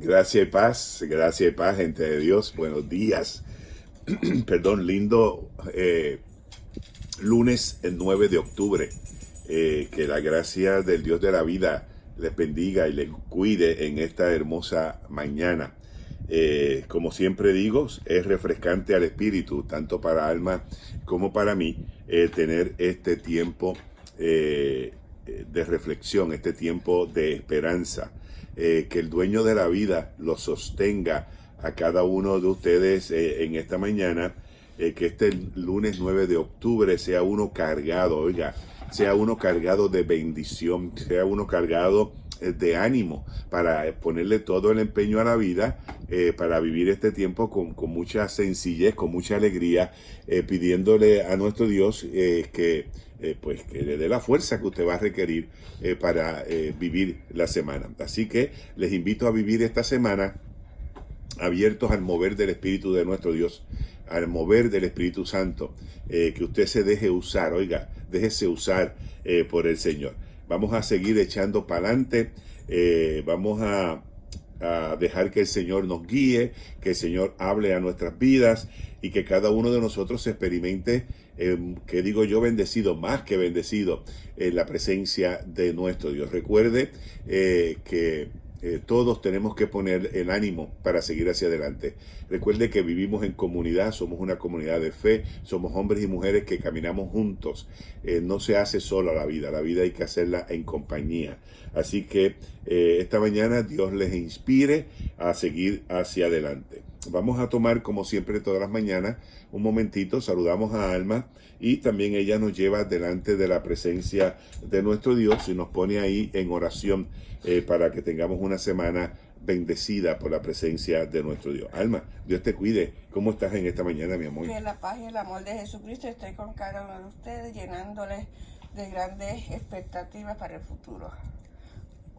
Gracias y paz, gente de Dios. Buenos días. Perdón, lindo lunes el 9 de octubre. Que la gracia del Dios de la vida les bendiga y les cuide en esta hermosa mañana. Como siempre digo, es refrescante al espíritu, tanto para Alma como para mí, tener este tiempo de reflexión, este tiempo de esperanza. Que el dueño de la vida lo sostenga a cada uno de ustedes en esta mañana, que este lunes 9 de octubre sea uno cargado, oiga, sea uno cargado de bendición, sea uno cargado de ánimo para ponerle todo el empeño a la vida, para vivir este tiempo con mucha sencillez, con mucha alegría, pidiéndole a nuestro Dios pues que le dé la fuerza que usted va a requerir para vivir la semana. Así que les invito a vivir esta semana abiertos al mover del Espíritu de nuestro Dios, al mover del Espíritu Santo, que usted se deje usar, oiga, déjese usar por el Señor. Vamos a seguir echando para adelante, vamos a dejar que el Señor nos guíe, que el Señor hable a nuestras vidas y que cada uno de nosotros experimente, que digo yo, bendecido, más que bendecido, en la presencia de nuestro Dios. Recuerde que todos tenemos que poner el ánimo para seguir hacia adelante. Recuerde que vivimos en comunidad, somos una comunidad de fe, somos hombres y mujeres que caminamos juntos. No se hace sola la vida hay que hacerla en compañía. Así que esta mañana Dios les inspire a seguir hacia adelante. Vamos a tomar, como siempre, todas las mañanas, un momentito, saludamos a Alma y también ella nos lleva delante de la presencia de nuestro Dios y nos pone ahí en oración para que tengamos una semana bendecida por la presencia de nuestro Dios. Alma, Dios te cuide. ¿Cómo estás en esta mañana, mi amor? Que la paz y el amor de Jesucristo esté con cada uno de ustedes, llenándoles de grandes expectativas para el futuro.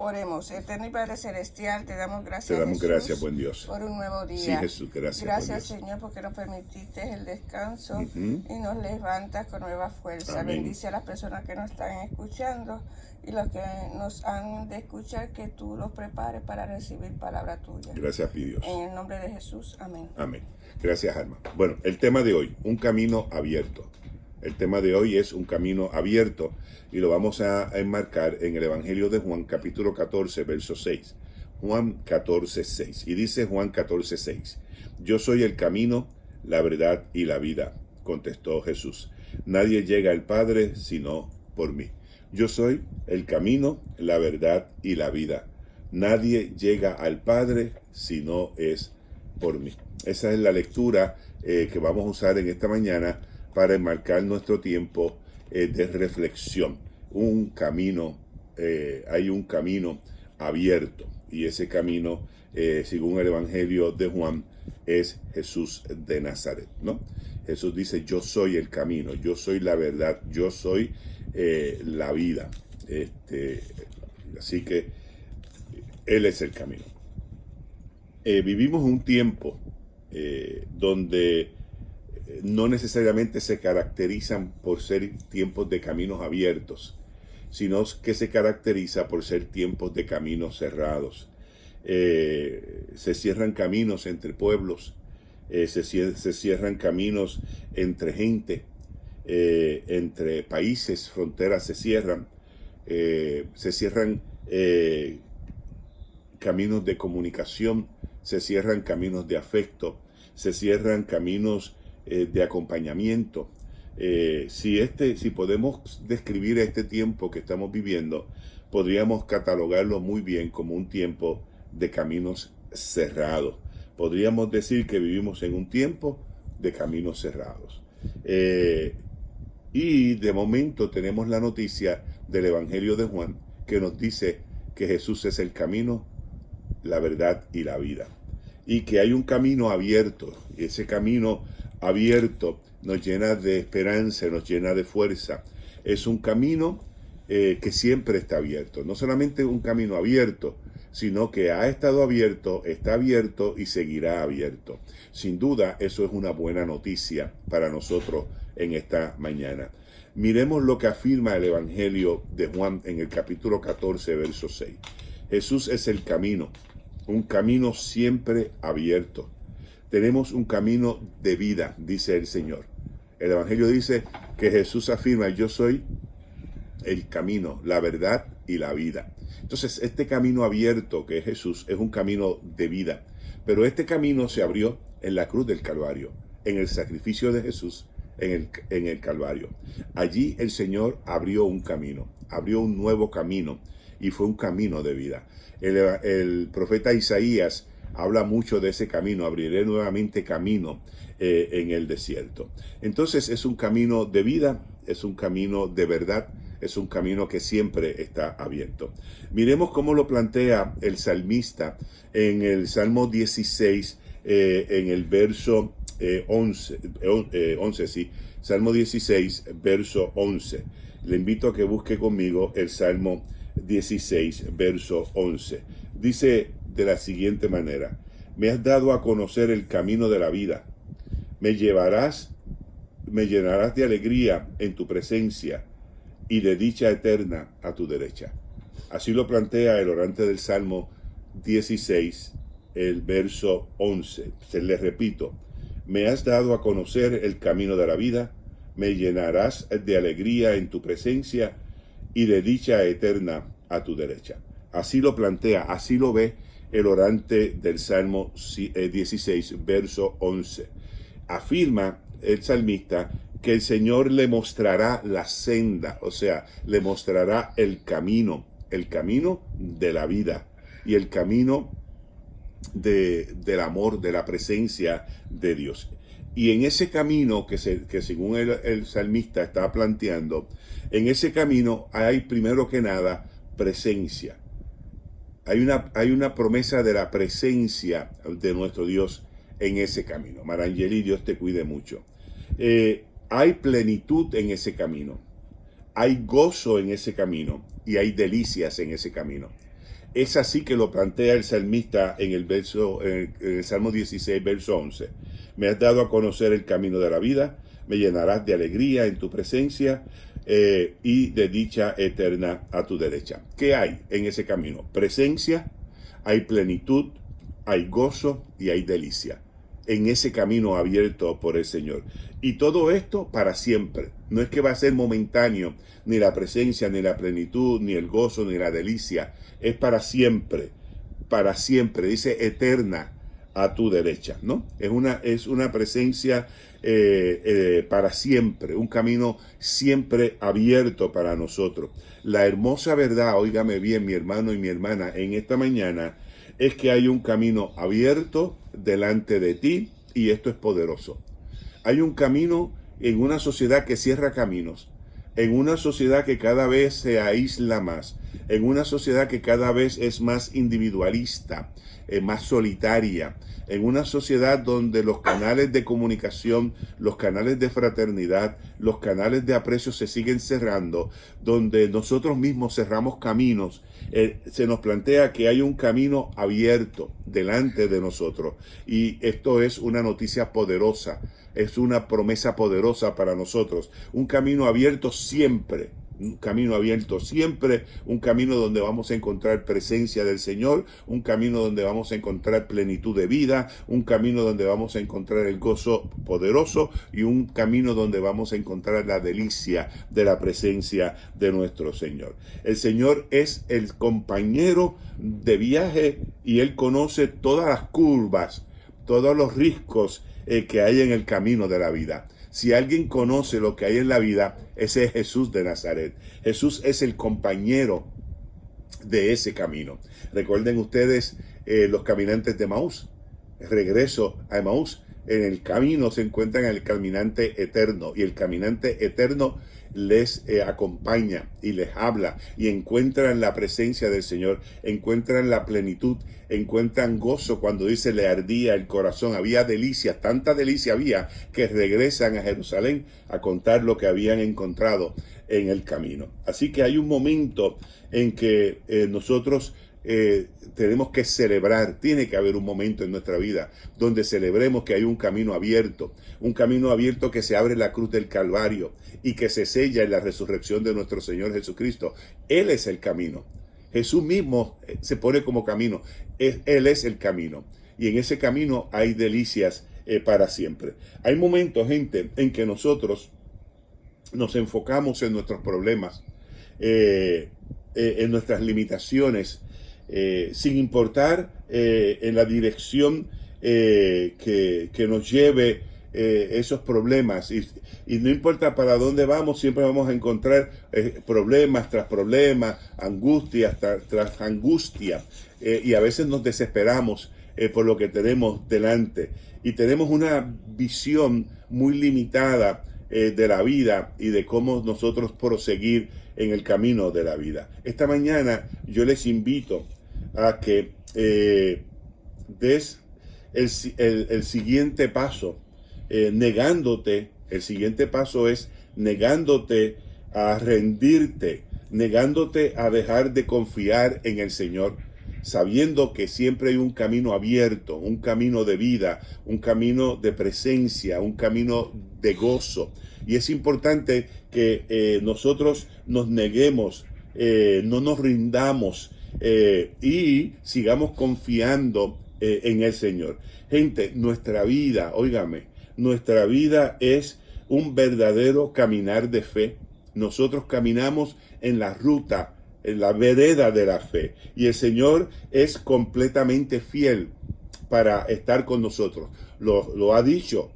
Oremos. Eterno y Padre Celestial, te damos gracias, te damos Jesús, gracias, buen Dios, por un nuevo día. Sí, Jesús, gracias, Gracias, Señor, porque nos permitiste el descanso y nos levantas con nueva fuerza. Amén. Bendice a las personas que nos están escuchando y los que nos han de escuchar, que tú los prepares para recibir palabra tuya. Gracias, mi Dios. En el nombre de Jesús, amén. Amén. Gracias, Alma. Bueno, el tema de hoy, un camino abierto. El tema de hoy es un camino abierto y lo vamos a enmarcar en el Evangelio de Juan, capítulo 14, verso 6. Juan 14, 6. Y dice Juan 14, 6. Yo soy el camino, la verdad y la vida, contestó Jesús. Nadie llega al Padre sino por mí. Yo soy el camino, la verdad y la vida. Nadie llega al Padre si no es por mí. Esa es la lectura que vamos a usar en esta mañana para enmarcar nuestro tiempo de reflexión. Un camino, hay un camino abierto y ese camino, según el Evangelio de Juan, es Jesús de Nazaret, ¿no? Jesús dice, yo soy el camino, yo soy la verdad, yo soy la vida. Así que Él es el camino. Vivimos un tiempo donde no necesariamente se caracterizan por ser tiempos de caminos abiertos, sino que se caracteriza por ser tiempos de caminos cerrados. Se cierran caminos entre pueblos, se cierran caminos entre gente, entre países, fronteras se cierran caminos de comunicación, se cierran caminos de afecto, se cierran caminos de acompañamiento. Si podemos describir este tiempo que estamos viviendo, podríamos catalogarlo muy bien como un tiempo de caminos cerrados. Podríamos decir que vivimos en un tiempo de caminos cerrados. Y de momento tenemos la noticia del Evangelio de Juan que nos dice que Jesús es el camino, la verdad y la vida. Y que hay un camino abierto, y ese camino abierto nos llena de esperanza, nos llena de fuerza. Es un camino que siempre está abierto. No solamente un camino abierto, sino que ha estado abierto, está abierto y seguirá abierto. Sin duda, eso es una buena noticia para nosotros en esta mañana. Miremos lo que afirma el Evangelio de Juan en el capítulo 14, verso 6. Jesús es el camino. un camino siempre abierto. Tenemos un camino de vida, dice el Señor. El Evangelio dice que Jesús afirma: yo soy el camino, la verdad y la vida. Entonces, este camino abierto que es Jesús es un camino de vida. Pero este camino se abrió en la cruz del Calvario, en el sacrificio de Jesús en el Calvario. Allí el Señor abrió un camino, abrió un nuevo camino, y fue un camino de vida. El profeta Isaías habla mucho de ese camino: abriré nuevamente camino en el desierto. Entonces es un camino de vida, es un camino de verdad, es un camino que siempre está abierto. Miremos cómo lo plantea el salmista en el Salmo 16, en el verso 11, sí, Salmo 16, verso 11. Le invito a que busque conmigo el Salmo 16, verso 11. Dice de la siguiente manera: me has dado a conocer el camino de la vida. Me llenarás de alegría en tu presencia y de dicha eterna a tu derecha. Así lo plantea el orante del Salmo 16, el verso 11. Se le repito: me has dado a conocer el camino de la vida, me llenarás de alegría en tu presencia y de dicha eterna a tu derecha. Así lo plantea, así lo ve el orante del Salmo 16, verso 11. Afirma el salmista que el Señor le mostrará la senda, o sea, le mostrará el camino de la vida y el camino del amor, de la presencia de Dios. Y en ese camino que según el salmista está planteando, en ese camino hay primero que nada presencia. Hay una promesa de la presencia de nuestro Dios en ese camino. Marangeli, Dios te cuide mucho. Hay plenitud en ese camino, hay gozo en ese camino y hay delicias en ese camino. Es así que lo plantea el salmista en el Salmo 16, verso 11. Me has dado a conocer el camino de la vida, me llenarás de alegría en tu presencia y de dicha eterna a tu derecha. ¿Qué hay en ese camino? Presencia, hay plenitud, hay gozo y hay delicia en ese camino abierto por el Señor. Y todo esto para siempre. No es que va a ser momentáneo, ni la presencia, ni la plenitud, ni el gozo, ni la delicia. Es para siempre, dice eterna a tu derecha, ¿no? Es una presencia para siempre, un camino siempre abierto para nosotros. La hermosa verdad, óigame bien, mi hermano y mi hermana, en esta mañana, es que hay un camino abierto delante de ti, y esto es poderoso. Hay un camino en una sociedad que cierra caminos, en una sociedad que cada vez se aísla más, en una sociedad que cada vez es más individualista, más solitaria, en una sociedad donde los canales de comunicación, los canales de fraternidad, los canales de aprecio se siguen cerrando, donde nosotros mismos cerramos caminos. Se nos plantea que hay un camino abierto delante de nosotros, y esto es una noticia poderosa, es una promesa poderosa para nosotros. Un camino abierto siempre, un camino abierto siempre, un camino donde vamos a encontrar presencia del Señor, un camino donde vamos a encontrar plenitud de vida, un camino donde vamos a encontrar el gozo poderoso y un camino donde vamos a encontrar la delicia de la presencia de nuestro Señor. El Señor es el compañero de viaje y Él conoce todas las curvas, todos los riscos que hay en el camino de la vida. Si alguien conoce lo que hay en la vida, ese es Jesús de Nazaret. Jesús es el compañero de ese camino. Recuerden ustedes los caminantes de Emaús. Regreso a Emaús. En el camino se encuentran el caminante eterno, y el caminante eterno les acompaña y les habla, y encuentran la presencia del Señor, encuentran la plenitud, encuentran gozo. Cuando dice le ardía el corazón, había delicias, tanta delicia había que regresan a Jerusalén a contar lo que habían encontrado en el camino. Así que hay un momento en que nosotros tenemos que celebrar. Tiene que haber un momento en nuestra vida donde celebremos que hay un camino abierto que se abre en la cruz del Calvario y que se sella en la resurrección de nuestro Señor Jesucristo. Él es el camino. Jesús mismo se pone como camino. Él es el camino. Y en ese camino hay delicias para siempre. Hay momentos, gente, en que nosotros nos enfocamos en nuestros problemas, en nuestras limitaciones, sin importar en la dirección que nos lleve esos problemas. Y no importa para dónde vamos, siempre vamos a encontrar problemas tras problemas, angustias tras angustia. Y a veces nos desesperamos por lo que tenemos delante. Y tenemos una visión muy limitada de la vida y de cómo nosotros proseguir en el camino de la vida. Esta mañana yo les invito a que des el siguiente paso, negándote. El siguiente paso es negándote a rendirte, negándote a dejar de confiar en el Señor, sabiendo que siempre hay un camino abierto, un camino de vida, un camino de presencia, un camino de gozo. Y es importante que nosotros nos neguemos, no nos rindamos y sigamos confiando en el Señor. Gente, nuestra vida, óigame, nuestra vida es un verdadero caminar de fe. Nosotros caminamos en la ruta, en la vereda de la fe. Y el Señor es completamente fiel para estar con nosotros. Lo ha dicho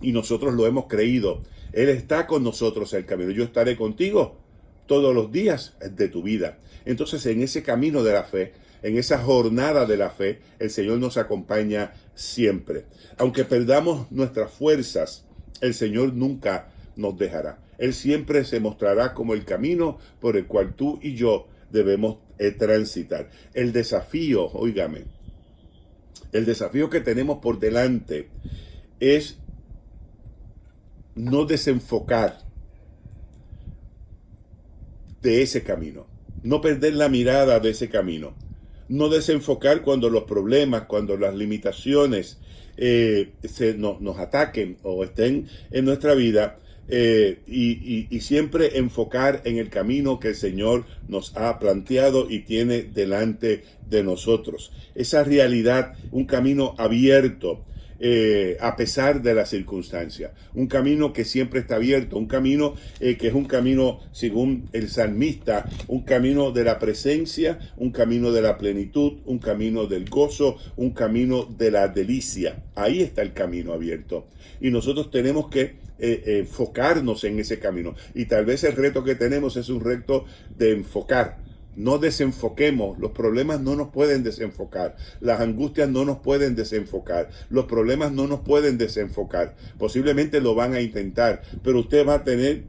y nosotros lo hemos creído. Él está con nosotros en el camino. Yo estaré contigo todos los días de tu vida. Entonces, en ese camino de la fe, en esa jornada de la fe, el Señor nos acompaña siempre. Aunque perdamos nuestras fuerzas, el Señor nunca nos dejará. Él siempre se mostrará como el camino por el cual tú y yo debemos transitar. El desafío, óigame, el desafío que tenemos por delante es no desenfocar de ese camino, no perder la mirada de ese camino, no desenfocar cuando los problemas, cuando las limitaciones nos ataquen o estén en nuestra vida, y siempre enfocar en el camino que el Señor nos ha planteado y tiene delante de nosotros. Esa realidad, un camino abierto, a pesar de las circunstancias, un camino que siempre está abierto, un camino que es un camino, según el salmista, un camino de la presencia, un camino de la plenitud, un camino del gozo, un camino de la delicia. Ahí está el camino abierto y nosotros tenemos que enfocarnos en ese camino, y tal vez el reto que tenemos es un reto de enfocar. No desenfoquemos, los problemas no nos pueden desenfocar, las angustias no nos pueden desenfocar, los problemas no nos pueden desenfocar. Posiblemente lo van a intentar, pero usted va a tener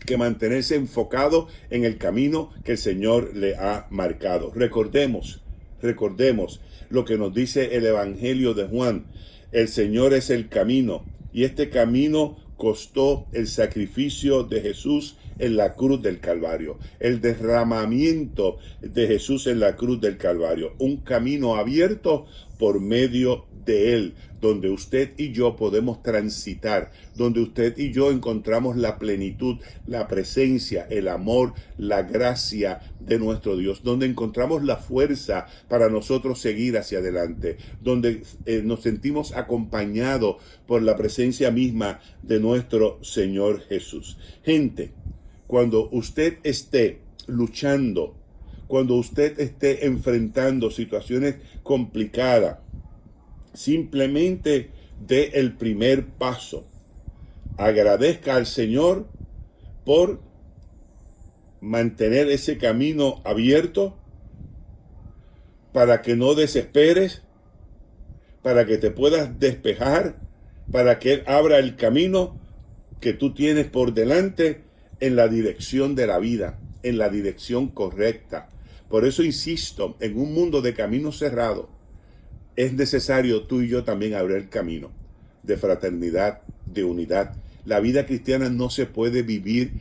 que mantenerse enfocado en el camino que el Señor le ha marcado. Recordemos lo que nos dice el Evangelio de Juan. El Señor es el camino, y este camino costó el sacrificio de Jesús en la cruz del Calvario, el derramamiento de Jesús en la cruz del Calvario, un camino abierto por medio de Él, donde usted y yo podemos transitar, donde usted y yo encontramos la plenitud, la presencia, el amor, la gracia de nuestro Dios, donde encontramos la fuerza para nosotros seguir hacia adelante, donde nos sentimos acompañados por la presencia misma de nuestro Señor Jesús. Gente, cuando usted esté luchando, cuando usted esté enfrentando situaciones complicadas, simplemente dé el primer paso. Agradezca al Señor por mantener ese camino abierto, para que no desesperes, para que te puedas despejar, para que Él abra el camino que tú tienes por delante en la dirección de la vida, en la dirección correcta. Por eso insisto, en un mundo de caminos cerrados, es necesario tú y yo también abrir el camino de fraternidad, de unidad. La vida cristiana no se puede vivir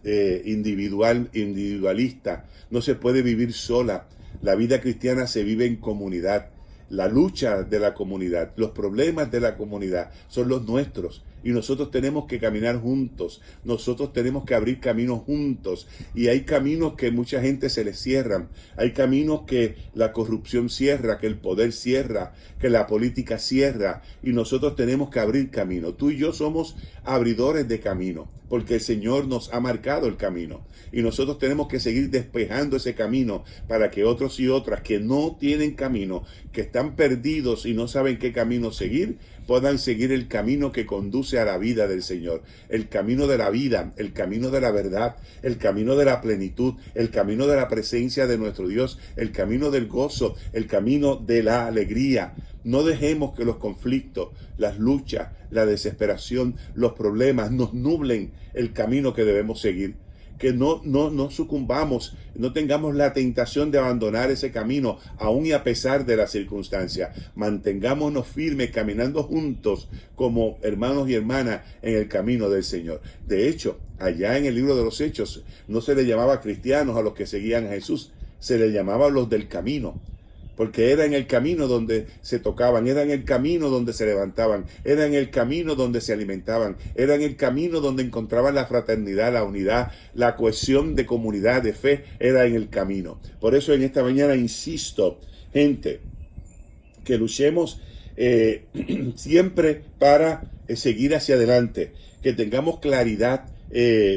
individualista, no se puede vivir sola. La vida cristiana se vive en comunidad. La lucha de la comunidad, los problemas de la comunidad son los nuestros, y nosotros tenemos que caminar juntos, nosotros tenemos que abrir caminos juntos, y hay caminos que mucha gente se les cierran, hay caminos que la corrupción cierra, que el poder cierra, que la política cierra, y nosotros tenemos que abrir camino. Tú y yo somos abridores de camino, porque el Señor nos ha marcado el camino, y nosotros tenemos que seguir despejando ese camino para que otros y otras que no tienen camino, que están perdidos y no saben qué camino seguir, puedan seguir el camino que conduce a la vida del Señor, el camino de la vida, el camino de la verdad, el camino de la plenitud, el camino de la presencia de nuestro Dios, el camino del gozo, el camino de la alegría. No dejemos que los conflictos, las luchas, la desesperación, los problemas nos nublen el camino que debemos seguir. Que no sucumbamos, no tengamos la tentación de abandonar ese camino, aún y a pesar de las circunstancias. Mantengámonos firmes, caminando juntos como hermanos y hermanas en el camino del Señor. De hecho, allá en el libro de los Hechos, no se le llamaba cristianos a los que seguían a Jesús, se le llamaba los del camino. Porque era en el camino donde se tocaban, era en el camino donde se levantaban, era en el camino donde se alimentaban, era en el camino donde encontraban la fraternidad, la unidad, la cohesión de comunidad, de fe, era en el camino. Por eso en esta mañana insisto, gente, que luchemos siempre para seguir hacia adelante, que tengamos claridad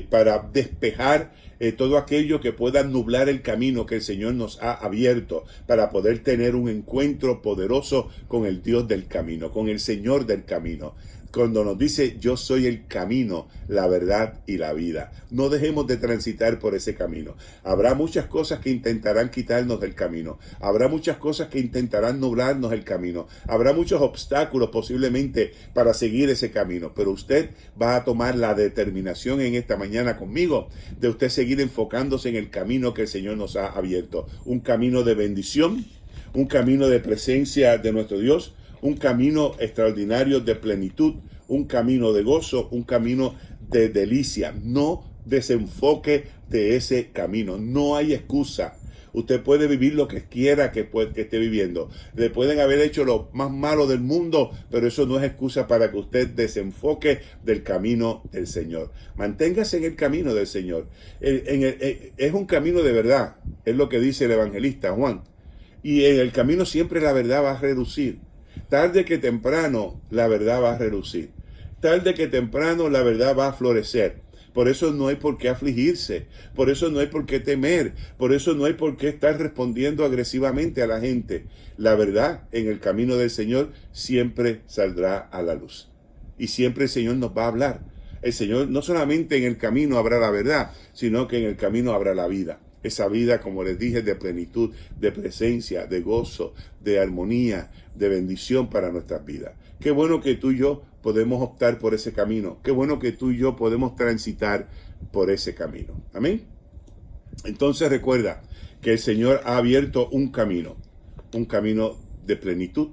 para despejar todo aquello que pueda nublar el camino que el Señor nos ha abierto para poder tener un encuentro poderoso con el Dios del camino, con el Señor del camino. Cuando nos dice, yo soy el camino, la verdad y la vida. No dejemos de transitar por ese camino. Habrá muchas cosas que intentarán quitarnos del camino. Habrá muchas cosas que intentarán nublarnos el camino. Habrá muchos obstáculos posiblemente para seguir ese camino. Pero usted va a tomar la determinación en esta mañana conmigo de usted seguir enfocándose en el camino que el Señor nos ha abierto. Un camino de bendición, un camino de presencia de nuestro Dios, un camino extraordinario de plenitud, un camino de gozo, un camino de delicia. No desenfoque de ese camino. No hay excusa. Usted puede vivir lo que quiera que esté viviendo. Le pueden haber hecho lo más malo del mundo, pero eso no es excusa para que usted desenfoque del camino del Señor. Manténgase en el camino del Señor. Es un camino de verdad, es lo que dice el evangelista Juan. Y en el camino siempre la verdad va a relucir. Tarde que temprano la verdad va a relucir. Tarde que temprano la verdad va a florecer. Por eso no hay por qué afligirse. Por eso no hay por qué temer. Por eso no hay por qué estar respondiendo agresivamente a la gente. La verdad en el camino del Señor siempre saldrá a la luz. Y siempre el Señor nos va a hablar. El Señor no solamente en el camino habrá la verdad, sino que en el camino habrá la vida. Esa vida, como les dije, de plenitud, de presencia, de gozo, de armonía, de bendición para nuestras vidas. Qué bueno que tú y yo podemos optar por ese camino. Qué bueno que tú y yo podemos transitar por ese camino. Amén. Entonces recuerda que el Señor ha abierto un camino de plenitud,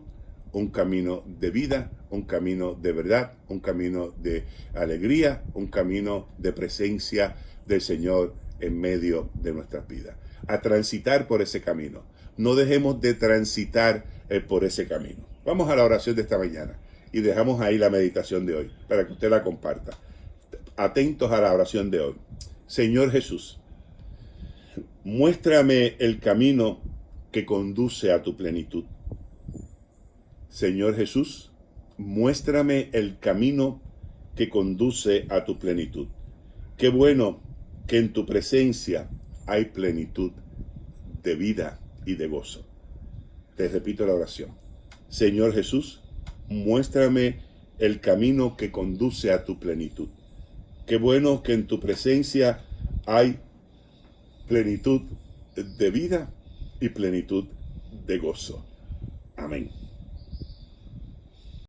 un camino de vida, un camino de verdad, un camino de alegría, un camino de presencia del Señor en medio de nuestras vidas. A transitar por ese camino. No dejemos de transitar por ese camino. Vamos a la oración de esta mañana y dejamos ahí la meditación de hoy para que usted la comparta. Atentos a la oración de hoy. Señor Jesús, muéstrame el camino que conduce a tu plenitud. Señor Jesús, muéstrame el camino que conduce a tu plenitud. Qué bueno que en tu presencia hay plenitud de vida y de gozo. Te repito la oración. Señor Jesús, muéstrame el camino que conduce a tu plenitud. Qué bueno que en tu presencia hay plenitud de vida y plenitud de gozo. Amén.